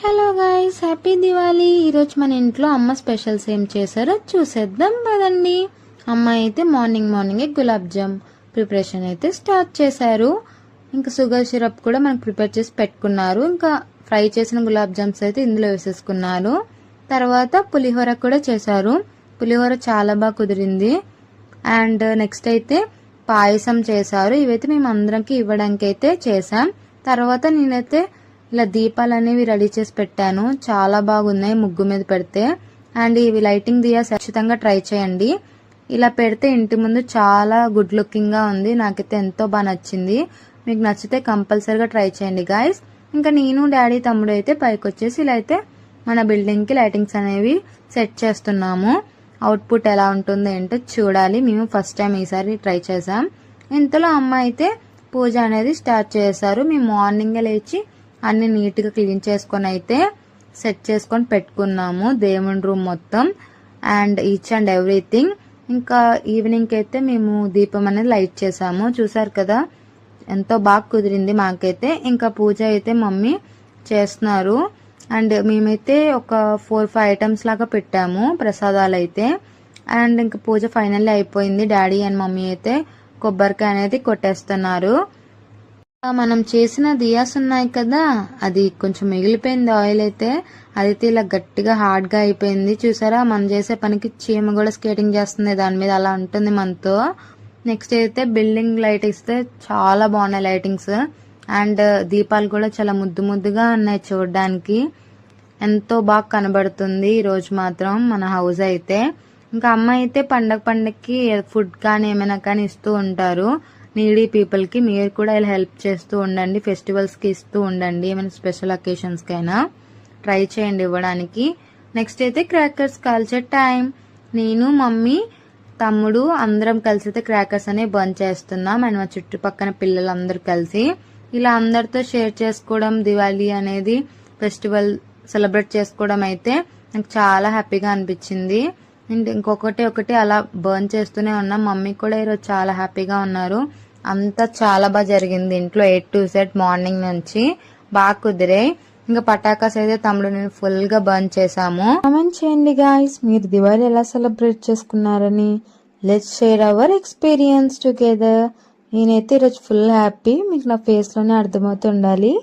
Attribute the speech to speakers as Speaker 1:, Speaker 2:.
Speaker 1: Hello guys, happy Diwali. ఈరోజు మన ఇంట్లో అమ్మ స్పెషల్స్ ఏం చేశారో చూసేద్దాం పదండి. అమ్మ అయితే మార్నింగే గులాబ్ జామ్ ప్రిపరేషన్ అయితే స్టార్ట్ చేశారు. ఇంకా షుగర్ సిరప్ కూడా మనకు ప్రిపేర్ చేసి పెట్టుకున్నారు. ఇంకా ఫ్రై చేసిన గులాబ్ జామ్స్ అయితే ఇందులో వేసేసుకున్నారు. తర్వాత పులిహోర కూడా చేశారు. పులిహోర చాలా బాగా కుదిరింది. అండ్ నెక్స్ట్ అయితే పాయసం చేశారు. ఇవైతే మేము అందరికి ఇవ్వడానికి అయితే చేసాం. తర్వాత నేనైతే ఇలా దీపాలు అనేవి రెడీ చేసి పెట్టాను. చాలా బాగున్నాయి ముగ్గు మీద పెడితే. అండ్ ఇవి లైటింగ్ దియా ఖచ్చితంగా ట్రై చేయండి. ఇలా పెడితే ఇంటి ముందు చాలా గుడ్ లుకింగ్ గా ఉంది. నాకైతే ఎంతో బాగా నచ్చింది. మీకు నచ్చితే కంపల్సరీగా ట్రై చేయండి గాయస్. ఇంకా నేను డాడీ తమ్ముడు అయితే పైకి వచ్చేసి ఇలా అయితే మన బిల్డింగ్ కి లైటింగ్స్ అనేవి సెట్ చేస్తున్నాము. అవుట్పుట్ ఎలా ఉంటుందో ఏంటో చూడాలి. మేము ఫస్ట్ టైం ఈసారి ట్రై చేసాం. ఇంతలో అమ్మ అయితే పూజ అనేది స్టార్ట్ చేశారు. మేము మార్నింగే లేచి అన్ని నీట్గా క్లీన్ చేసుకొని అయితే సెట్ చేసుకొని పెట్టుకున్నాము దేవుని రూమ్ మొత్తం అండ్ ఈచ్ అండ్ ఎవ్రీథింగ్. ఇంకా ఈవినింగ్ అయితే మేము దీపం అనేది లైట్ చేసాము. చూసారు కదా ఎంతో బాగా కుదిరింది మాకైతే. ఇంకా పూజ అయితే మమ్మీ చేస్తున్నారు. అండ్ మేమైతే ఒక 4-5 ఐటమ్స్ లాగా పెట్టాము ప్రసాదాలు అయితే. అండ్ ఇంకా పూజ ఫైనల్లీ అయిపోయింది. డాడీ అండ్ మమ్మీ అయితే కొబ్బరికాయ అనేది కొట్టేస్తున్నారు. మనం చేసిన దియాస్ ఉన్నాయి కదా, అది కొంచెం మిగిలిపోయింది ఆయిల్ అయితే. అదైతే ఇలా గట్టిగా హార్డ్ గా అయిపోయింది. చూసారా మనం చేసే పనికి చీమ కూడా స్కేటింగ్ చేస్తుంది దాని మీద, అలా ఉంటుంది మనతో. నెక్స్ట్ అయితే బిల్డింగ్ లైట్ ఇస్తే చాలా బాగున్నాయి లైటింగ్స్. అండ్ దీపాలు కూడా చాలా ముద్దుగా ఉన్నాయి చూడడానికి. ఎంతో బాగా కనబడుతుంది ఈ రోజు మాత్రం మన హౌస్ అయితే. ఇంకా అమ్మ అయితే పండగకి ఫుడ్ కానీ ఏమైనా కానీ ఇస్తూ ఉంటారు నీడీ పీపుల్ కి. మీరు కూడా ఇలా హెల్ప్ చేస్తూ ఉండండి. ఫెస్టివల్స్ కి ఇస్తూ ఉండండి. ఏమైనా స్పెషల్ అకేషన్స్ కైనా ట్రై చేయండి ఇవ్వడానికి. నెక్స్ట్ అయితే క్రాకర్స్ కాల్చే టైం. నేను మమ్మీ తమ్ముడు అందరం కలిసి అయితే క్రాకర్స్ అనేవి బంద్ చేస్తున్నాం. అండ్ మా చుట్టుపక్కన పిల్లలందరూ కలిసి ఇలా అందరితో షేర్ చేసుకోవడం, దివాళీ అనేది ఫెస్టివల్ సెలబ్రేట్ చేసుకోవడం అయితే నాకు చాలా హ్యాపీగా అనిపించింది. ఇంకొకటి అలా బర్న్ చేస్తూనే ఉన్నాం. మమ్మీ కూడా ఈరోజు చాలా హ్యాపీగా ఉన్నారు. అంతా చాలా బాగా జరిగింది ఇంట్లో. A to Z మార్నింగ్ నుంచి బాగా కుదిరాయి. ఇంకా పటాకాస్ అయితే తమ్ముడు నేను ఫుల్ గా బర్న్ చేసాము. కామెంట్ చేయండి గాయ్స్, మీరు దివాళీ ఎలా సెలబ్రేట్ చేసుకున్నారని. Let's share our experience together. నేనైతే ఈరోజు ఫుల్ హ్యాపీ. మీకు నా ఫేస్ లోనే అర్థమవుతుండాలి.